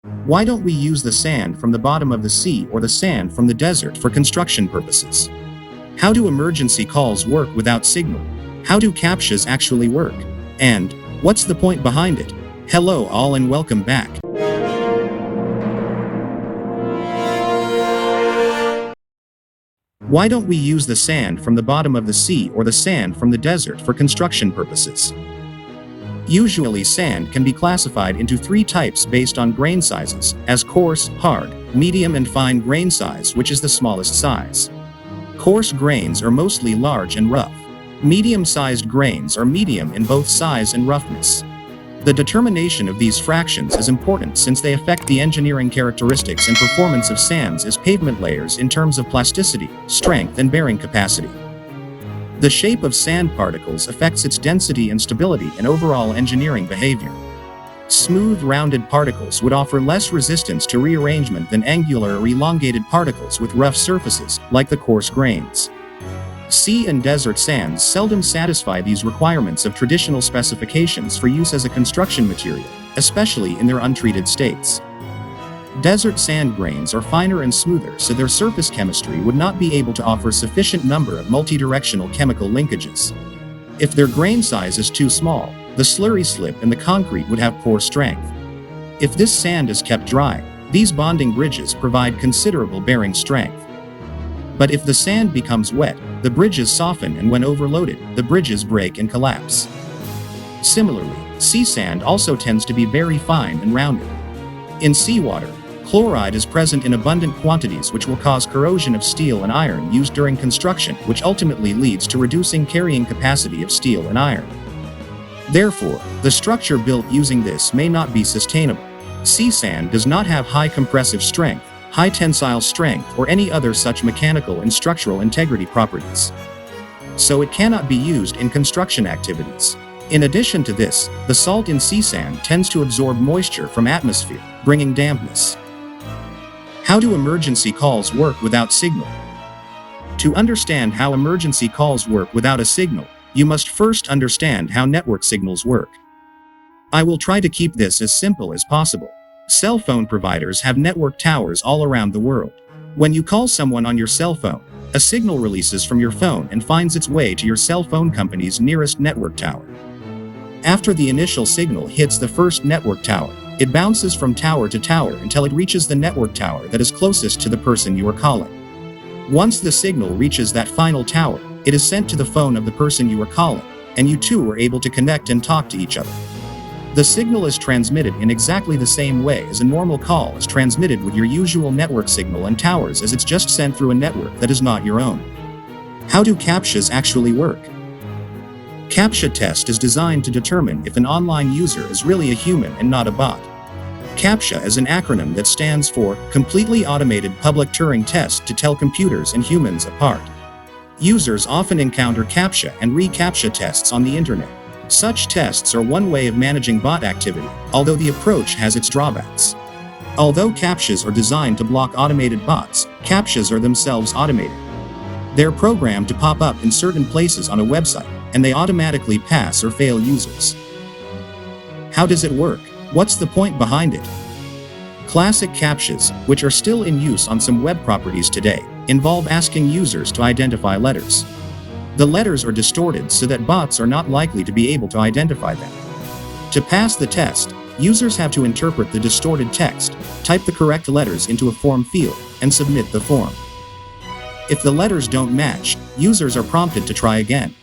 Why don't we use the sand from the bottom of the sea or the sand from the desert for construction purposes? How do emergency calls work without signal? How do CAPTCHAs actually work? And what's the point behind it? Hello all and welcome back. Why don't we use the sand from the bottom of the sea or the sand from the desert for construction purposes? Usually sand can be classified into three types based on grain sizes, as coarse, hard, medium and fine grain size, which is the smallest size. Coarse grains are mostly large and rough. Medium-sized grains are medium in both size and roughness. The determination of these fractions is important since they affect the engineering characteristics and performance of sands as pavement layers in terms of plasticity, strength and bearing capacity. The shape of sand particles affects its density and stability and overall engineering behavior. Smooth, rounded particles would offer less resistance to rearrangement than angular or elongated particles with rough surfaces, like the coarse grains. Sea and desert sands seldom satisfy these requirements of traditional specifications for use as a construction material, especially in their untreated states. Desert sand grains are finer and smoother, so their surface chemistry would not be able to offer sufficient number of multidirectional chemical linkages. If their grain size is too small, the slurry slip in the concrete would have poor strength. If this sand is kept dry, these bonding bridges provide considerable bearing strength. But if the sand becomes wet, the bridges soften, and when overloaded, the bridges break and collapse. Similarly, sea sand also tends to be very fine and rounded. In seawater, chloride is present in abundant quantities, which will cause corrosion of steel and iron used during construction, which ultimately leads to reducing carrying capacity of steel and iron. Therefore, the structure built using this may not be sustainable. Sea sand does not have high compressive strength, high tensile strength, or any other such mechanical and structural integrity properties. So it cannot be used in construction activities. In addition to this, the salt in sea sand tends to absorb moisture from atmosphere, bringing dampness. How do emergency calls work without signal? To understand how emergency calls work without a signal, you must first understand how network signals work. I will try to keep this as simple as possible. Cell phone providers have network towers all around the world. When you call someone on your cell phone, a signal releases from your phone and finds its way to your cell phone company's nearest network tower. After the initial signal hits the first network tower, it bounces from tower to tower until it reaches the network tower that is closest to the person you are calling. Once the signal reaches that final tower, it is sent to the phone of the person you are calling, and you two are able to connect and talk to each other. The signal is transmitted in exactly the same way as a normal call is transmitted with your usual network signal and towers, as it's just sent through a network that is not your own. How do CAPTCHAs actually work? CAPTCHA test is designed to determine if an online user is really a human and not a bot. CAPTCHA is an acronym that stands for Completely Automated Public Turing Test to tell computers and humans apart. Users often encounter CAPTCHA and re-CAPTCHA tests on the internet. Such tests are one way of managing bot activity, although the approach has its drawbacks. Although CAPTCHAs are designed to block automated bots, CAPTCHAs are themselves automated. They're programmed to pop up in certain places on a website, and they automatically pass or fail users. How does it work? What's the point behind it? Classic CAPTCHAs, which are still in use on some web properties today, involve asking users to identify letters. The letters are distorted so that bots are not likely to be able to identify them. To pass the test, users have to interpret the distorted text, type the correct letters into a form field, and submit the form. If the letters don't match, users are prompted to try again.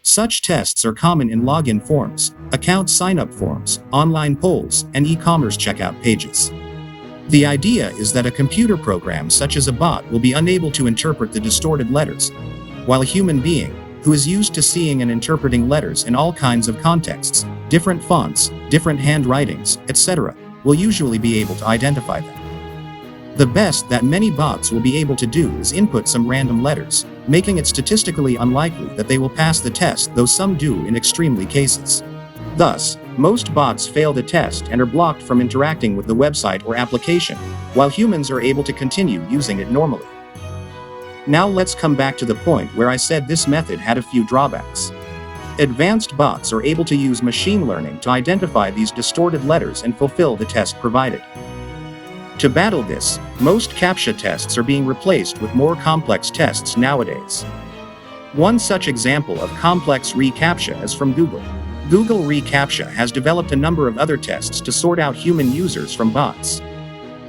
Such tests are common in login forms, account sign-up forms, online polls, and e-commerce checkout pages. The idea is that a computer program such as a bot will be unable to interpret the distorted letters, while a human being, who is used to seeing and interpreting letters in all kinds of contexts, different fonts, different handwritings, etc., will usually be able to identify them. The best that many bots will be able to do is input some random letters, making it statistically unlikely that they will pass the test, though some do in extremely cases. Thus, most bots fail the test and are blocked from interacting with the website or application, while humans are able to continue using it normally. Now let's come back to the point where I said this method had a few drawbacks. Advanced bots are able to use machine learning to identify these distorted letters and fulfill the test provided. To battle this, most CAPTCHA tests are being replaced with more complex tests nowadays. One such example of complex reCAPTCHA is from Google. Google reCAPTCHA has developed a number of other tests to sort out human users from bots.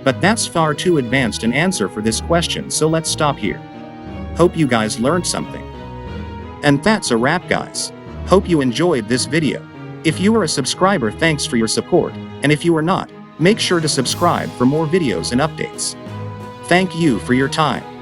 But that's far too advanced an answer for this question, so let's stop here. Hope you guys learned something. And that's a wrap, guys. Hope you enjoyed this video. If you are a subscriber, thanks for your support, and if you are not, make sure to subscribe for more videos and updates. Thank you for your time.